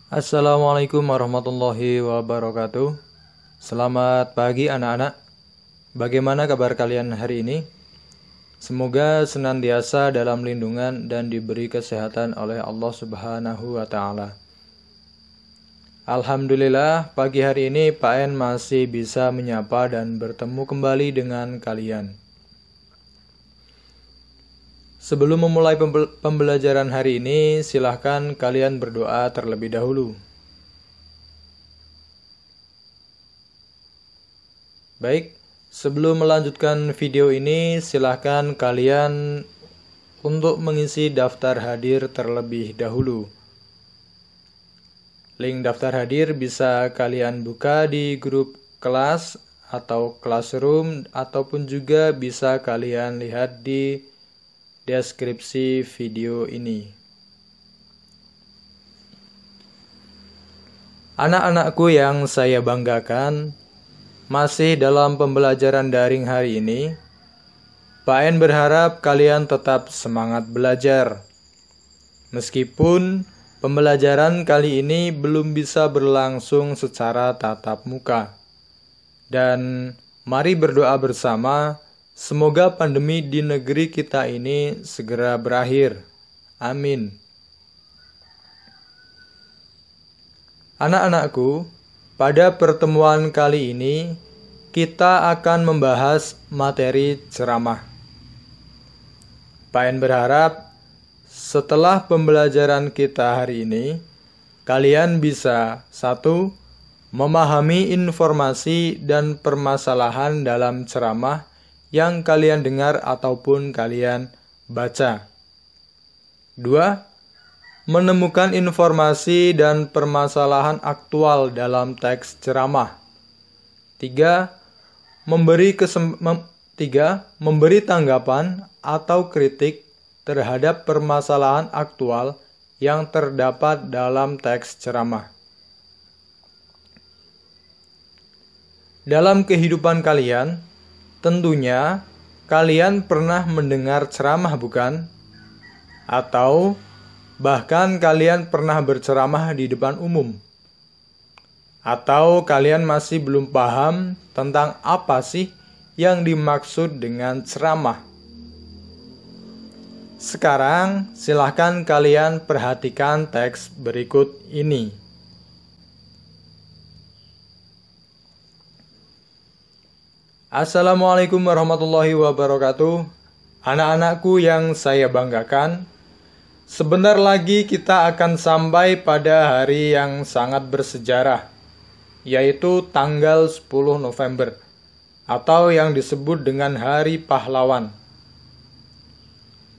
Assalamualaikum warahmatullahi wabarakatuh. Selamat pagi anak-anak. Bagaimana kabar kalian hari ini? Semoga senantiasa dalam lindungan dan diberi kesehatan oleh Allah Subhanahu wa taala. Alhamdulillah, pagi hari ini Pak En masih bisa menyapa dan bertemu kembali dengan kalian. Sebelum memulai pembelajaran hari ini, silahkan kalian berdoa terlebih dahulu. Baik, sebelum melanjutkan video ini, silahkan kalian untuk mengisi daftar hadir terlebih dahulu. Link daftar hadir bisa kalian buka di grup kelas atau classroom, ataupun juga bisa kalian lihat di deskripsi video ini. Anak-anakku yang saya banggakan, masih dalam pembelajaran daring hari ini, Pak En berharap kalian tetap semangat belajar. Meskipun pembelajaran kali ini belum bisa berlangsung secara tatap muka. Dan mari berdoa bersama, semoga pandemi di negeri kita ini segera berakhir. Amin. Anak-anakku, pada pertemuan kali ini kita akan membahas materi ceramah. Pak En berharap setelah pembelajaran kita hari ini, kalian bisa 1. Memahami informasi dan permasalahan dalam ceramah yang kalian dengar ataupun kalian baca. 2. Menemukan informasi dan permasalahan aktual dalam teks ceramah. 3. Memberi tanggapan atau kritik terhadap permasalahan aktual yang terdapat dalam teks ceramah. Dalam kehidupan kalian, tentunya, kalian pernah mendengar ceramah, bukan? Atau bahkan kalian pernah berceramah di depan umum? Atau kalian masih belum paham tentang apa sih yang dimaksud dengan ceramah? Sekarang, silahkan kalian perhatikan teks berikut ini. Assalamualaikum warahmatullahi wabarakatuh. Anak-anakku yang saya banggakan, sebentar lagi kita akan sampai pada hari yang sangat bersejarah, yaitu tanggal 10 November, atau yang disebut dengan Hari Pahlawan.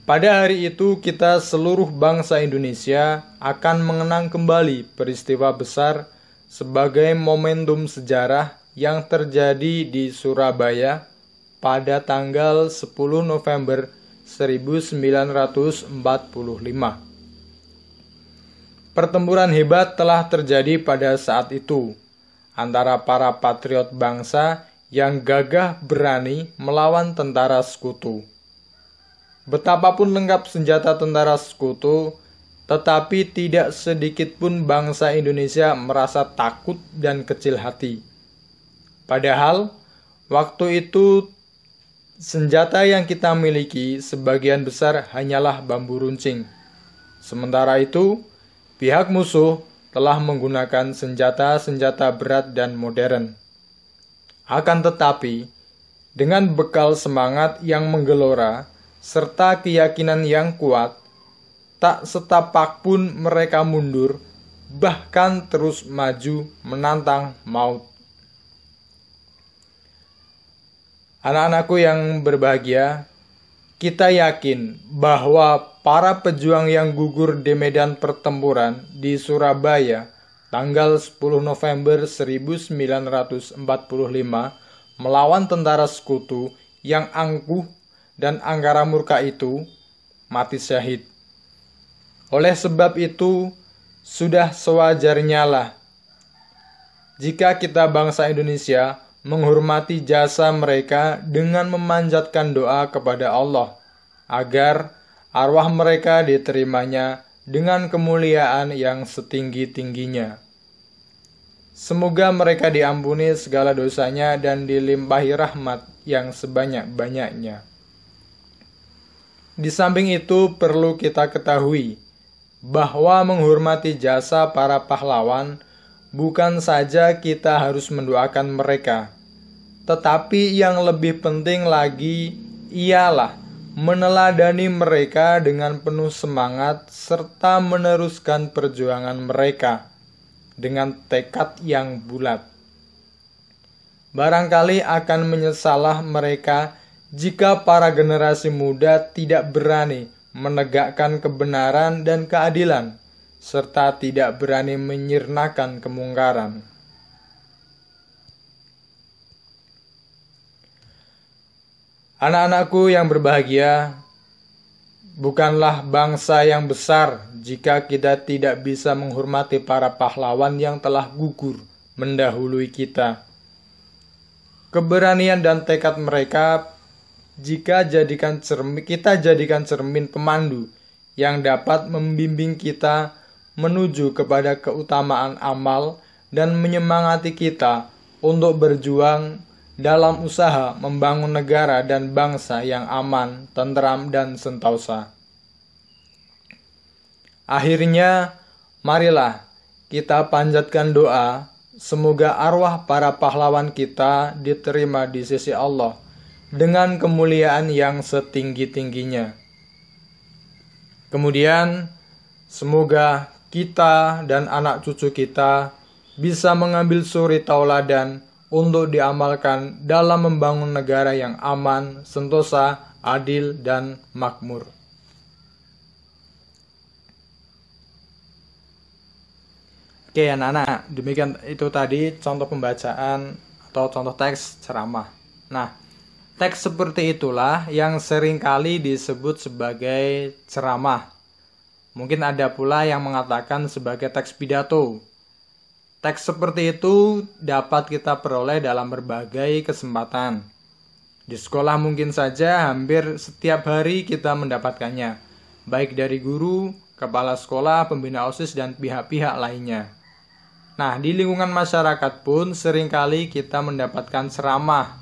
Pada hari itu kita seluruh bangsa Indonesia akan mengenang kembali peristiwa besar sebagai momentum sejarah yang terjadi di Surabaya pada tanggal 10 November 1945. Pertempuran hebat telah terjadi pada saat itu antara para patriot bangsa yang gagah berani melawan tentara sekutu. Betapapun lengkap senjata tentara sekutu, tetapi tidak sedikit pun bangsa Indonesia merasa takut dan kecil hati. Padahal, waktu itu senjata yang kita miliki sebagian besar hanyalah bambu runcing. Sementara itu, pihak musuh telah menggunakan senjata-senjata berat dan modern. Akan tetapi, dengan bekal semangat yang menggelora, serta keyakinan yang kuat, tak setapak pun mereka mundur, bahkan terus maju menantang maut. Anak-anakku yang berbahagia, kita yakin bahwa para pejuang yang gugur di medan pertempuran di Surabaya tanggal 10 November 1945 melawan tentara sekutu yang angkuh dan angkara murka itu mati syahid. Oleh sebab itu, sudah sewajarnya lah jika kita bangsa Indonesia menghormati jasa mereka dengan memanjatkan doa kepada Allah agar arwah mereka diterimanya dengan kemuliaan yang setinggi-tingginya. Semoga mereka diampuni segala dosanya dan dilimpahi rahmat yang sebanyak-banyaknya. Di samping itu perlu kita ketahui bahwa menghormati jasa para pahlawan bukan saja kita harus mendoakan mereka, tetapi yang lebih penting lagi ialah meneladani mereka dengan penuh semangat serta meneruskan perjuangan mereka dengan tekad yang bulat. Barangkali akan menyesalah mereka jika para generasi muda tidak berani menegakkan kebenaran dan keadilan, serta tidak berani menyirnakan kemungkaran. Anak-anakku yang berbahagia, bukanlah bangsa yang besar jika kita tidak bisa menghormati para pahlawan yang telah gugur mendahului kita. Keberanian dan tekad mereka kita jadikan cermin pemandu yang dapat membimbing kita menuju kepada keutamaan amal dan menyemangati kita untuk berjuang dalam usaha membangun negara dan bangsa yang aman, tentram, dan sentosa. Akhirnya, marilah kita panjatkan doa, semoga arwah para pahlawan kita diterima di sisi Allah dengan kemuliaan yang setinggi-tingginya. Kemudian, semoga kita dan anak cucu kita bisa mengambil suri tauladan untuk diamalkan dalam membangun negara yang aman, sentosa, adil, dan makmur. Oke anak-anak, demikian itu tadi contoh pembacaan atau contoh teks ceramah. Nah, teks seperti itulah yang seringkali disebut sebagai ceramah. Mungkin ada pula yang mengatakan sebagai teks pidato. Teks seperti itu dapat kita peroleh dalam berbagai kesempatan. Di sekolah mungkin saja hampir setiap hari kita mendapatkannya, baik dari guru, kepala sekolah, pembina OSIS, dan pihak-pihak lainnya. Nah, di lingkungan masyarakat pun seringkali kita mendapatkan ceramah.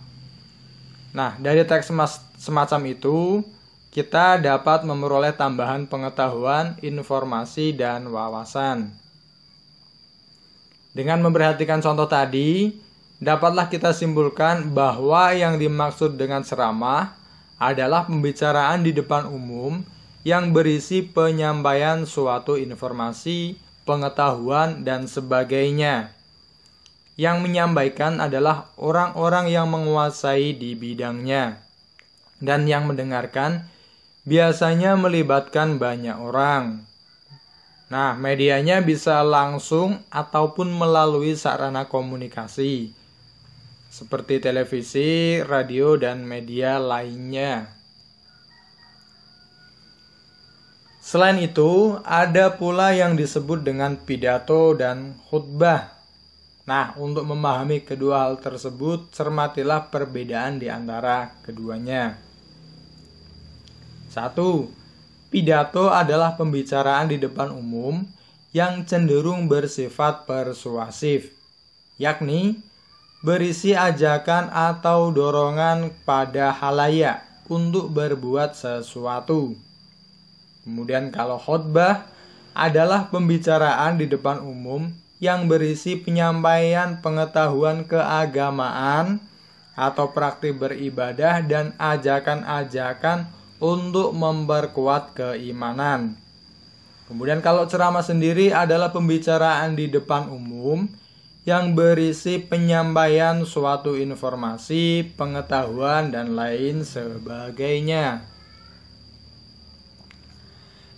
Nah, dari teks semacam itu, kita dapat memperoleh tambahan pengetahuan, informasi, dan wawasan. Dengan memperhatikan contoh tadi, dapatlah kita simpulkan bahwa yang dimaksud dengan ceramah adalah pembicaraan di depan umum yang berisi penyampaian suatu informasi, pengetahuan, dan sebagainya. Yang menyampaikan adalah orang-orang yang menguasai di bidangnya. Dan yang mendengarkan biasanya melibatkan banyak orang. Nah, medianya bisa langsung ataupun melalui sarana komunikasi, seperti televisi, radio, dan media lainnya. Selain itu, ada pula yang disebut dengan pidato dan khutbah. Nah, untuk memahami kedua hal tersebut, cermatilah perbedaan di antara keduanya. 1. Pidato adalah pembicaraan di depan umum yang cenderung bersifat persuasif, yakni berisi ajakan atau dorongan pada khalayak untuk berbuat sesuatu. Kemudian kalau khotbah adalah pembicaraan di depan umum yang berisi penyampaian pengetahuan keagamaan atau praktik beribadah dan ajakan-ajakan untuk memperkuat keimanan. Kemudian kalau ceramah sendiri adalah pembicaraan di depan umum yang berisi penyampaian suatu informasi, pengetahuan, dan lain sebagainya.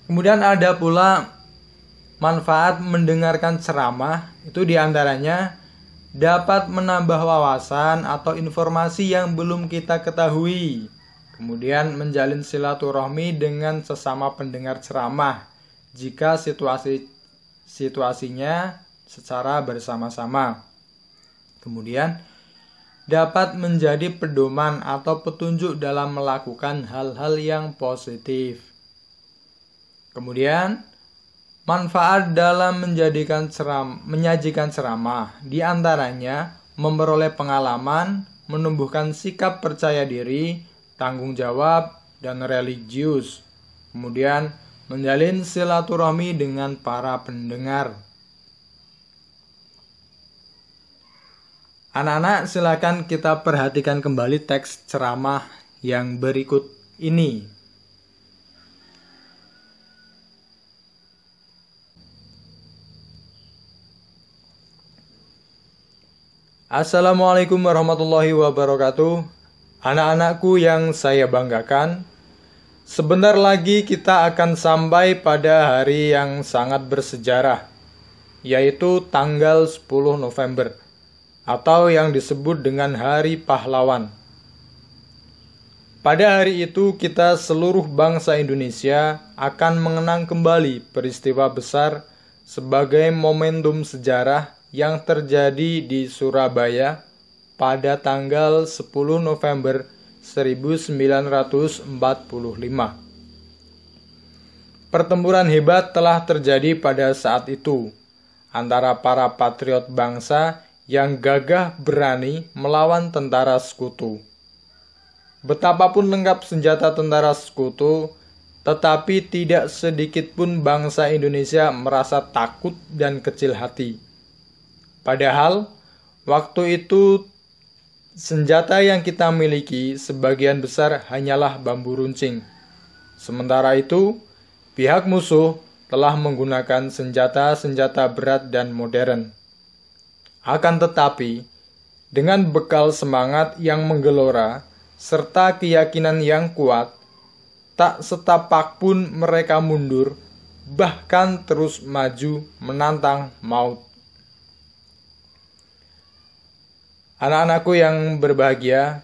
Kemudian ada pula manfaat mendengarkan ceramah, itu diantaranya dapat menambah wawasan atau informasi yang belum kita ketahui. Kemudian menjalin silaturahmi dengan sesama pendengar ceramah jika situasinya secara bersama-sama. Kemudian dapat menjadi pedoman atau petunjuk dalam melakukan hal-hal yang positif. Kemudian Manfaat dalam menyajikan ceramah diantaranya memperoleh pengalaman, menumbuhkan sikap percaya diri, tanggung jawab, dan religius. Kemudian menjalin silaturahmi dengan para pendengar. Anak-anak, silakan kita perhatikan kembali teks ceramah yang berikut ini. Assalamualaikum warahmatullahi wabarakatuh. Anak-anakku yang saya banggakan, sebentar lagi kita akan sampai pada hari yang sangat bersejarah, yaitu tanggal 10 November, atau yang disebut dengan Hari Pahlawan. Pada hari itu kita seluruh bangsa Indonesia akan mengenang kembali peristiwa besar sebagai momentum sejarah yang terjadi di Surabaya pada tanggal 10 November 1945. Pertempuran hebat telah terjadi pada saat itu antara para patriot bangsa yang gagah berani melawan tentara sekutu. Betapapun lengkap senjata tentara sekutu, tetapi tidak sedikit pun bangsa Indonesia merasa takut dan kecil hati. Padahal, waktu itu senjata yang kita miliki sebagian besar hanyalah bambu runcing. Sementara itu, pihak musuh telah menggunakan senjata-senjata berat dan modern. Akan tetapi, dengan bekal semangat yang menggelora, serta keyakinan yang kuat, tak setapak pun mereka mundur, bahkan terus maju menantang maut. Anak-anakku yang berbahagia,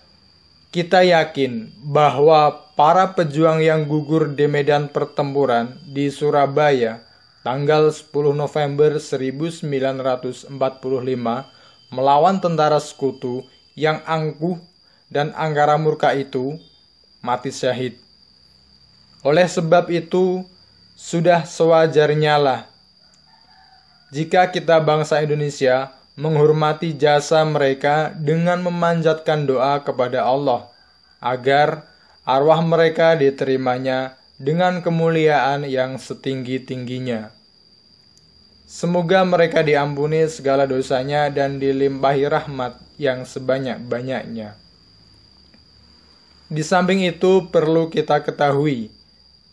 kita yakin bahwa para pejuang yang gugur di medan pertempuran di Surabaya tanggal 10 November 1945 melawan tentara sekutu yang angkuh dan angkara murka itu mati syahid. Oleh sebab itu, sudah sewajarnya lah jika kita bangsa Indonesia menghormati jasa mereka dengan memanjatkan doa kepada Allah agar arwah mereka diterimanya dengan kemuliaan yang setinggi-tingginya. Semoga mereka diampuni segala dosanya dan dilimpahi rahmat yang sebanyak-banyaknya. Di samping itu perlu kita ketahui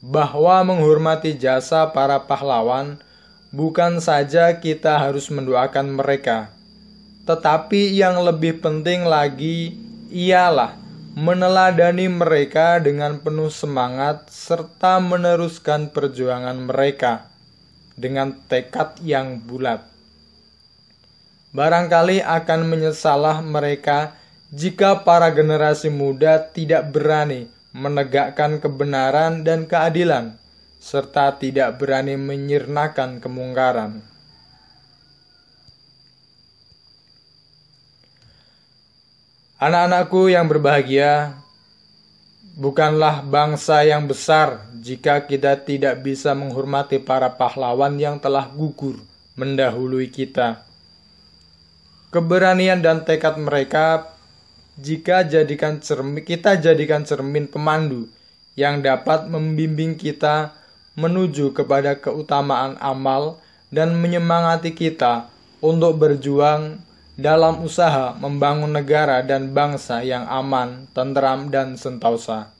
bahwa menghormati jasa para pahlawan bukan saja kita harus mendoakan mereka, tetapi yang lebih penting lagi ialah meneladani mereka dengan penuh semangat serta meneruskan perjuangan mereka dengan tekad yang bulat. Barangkali akan menyesalah mereka jika para generasi muda tidak berani menegakkan kebenaran dan keadilan, serta tidak berani menyirnakan kemungkaran. Anak-anakku yang berbahagia, bukanlah bangsa yang besar jika kita tidak bisa menghormati para pahlawan yang telah gugur mendahului kita. Keberanian dan tekad mereka kita jadikan cermin pemandu yang dapat membimbing kita menuju kepada keutamaan amal dan menyemangati kita untuk berjuang dalam usaha membangun negara dan bangsa yang aman, tentram, dan sentosa.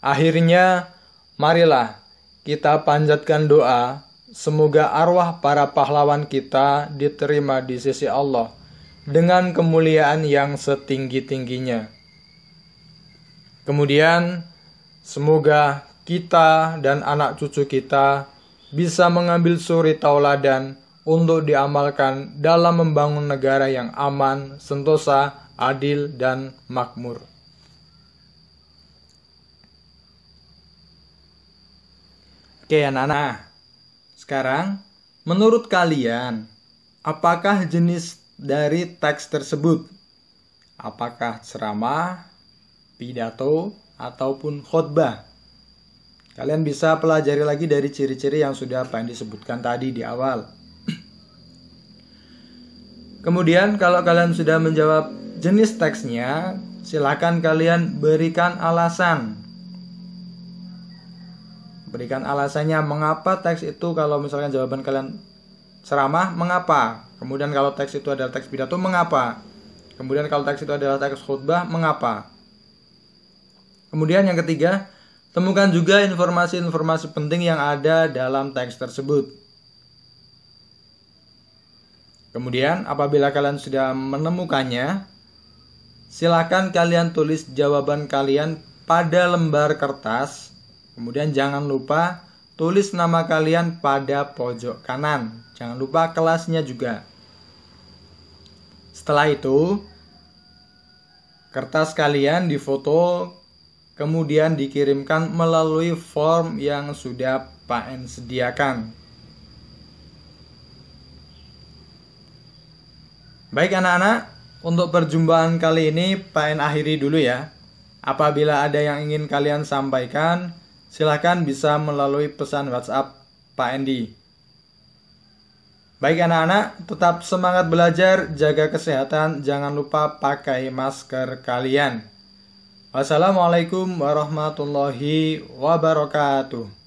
Akhirnya, marilah kita panjatkan doa, semoga arwah para pahlawan kita diterima di sisi Allah dengan kemuliaan yang setinggi-tingginya. Kemudian, semoga kita dan anak cucu kita bisa mengambil suri tauladan untuk diamalkan dalam membangun negara yang aman, sentosa, adil, dan makmur. Oke anak-anak, sekarang menurut kalian, apakah jenis dari teks tersebut? Apakah ceramah, pidato, ataupun khotbah? Kalian bisa pelajari lagi dari ciri-ciri yang sudah Pak Endi sebutkan tadi di awal. Kemudian kalau kalian sudah menjawab jenis teksnya, silakan kalian berikan alasan. Berikan alasannya mengapa teks itu, kalau misalkan jawaban kalian ceramah, mengapa. Kemudian kalau teks itu adalah teks pidato, mengapa. Kemudian kalau teks itu adalah teks khutbah, mengapa. Kemudian yang ketiga, temukan juga informasi-informasi penting yang ada dalam teks tersebut. Kemudian apabila kalian sudah menemukannya, silakan kalian tulis jawaban kalian pada lembar kertas. Kemudian jangan lupa tulis nama kalian pada pojok kanan. Jangan lupa kelasnya juga. Setelah itu, kertas kalian difoto, kemudian dikirimkan melalui form yang sudah Pak En sediakan. Baik anak-anak, untuk perjumpaan kali ini Pak En akhiri dulu ya. Apabila ada yang ingin kalian sampaikan, silakan bisa melalui pesan WhatsApp Pak Endi. Baik anak-anak, tetap semangat belajar, jaga kesehatan, jangan lupa pakai masker kalian. Wassalamualaikum warahmatullahi wabarakatuh.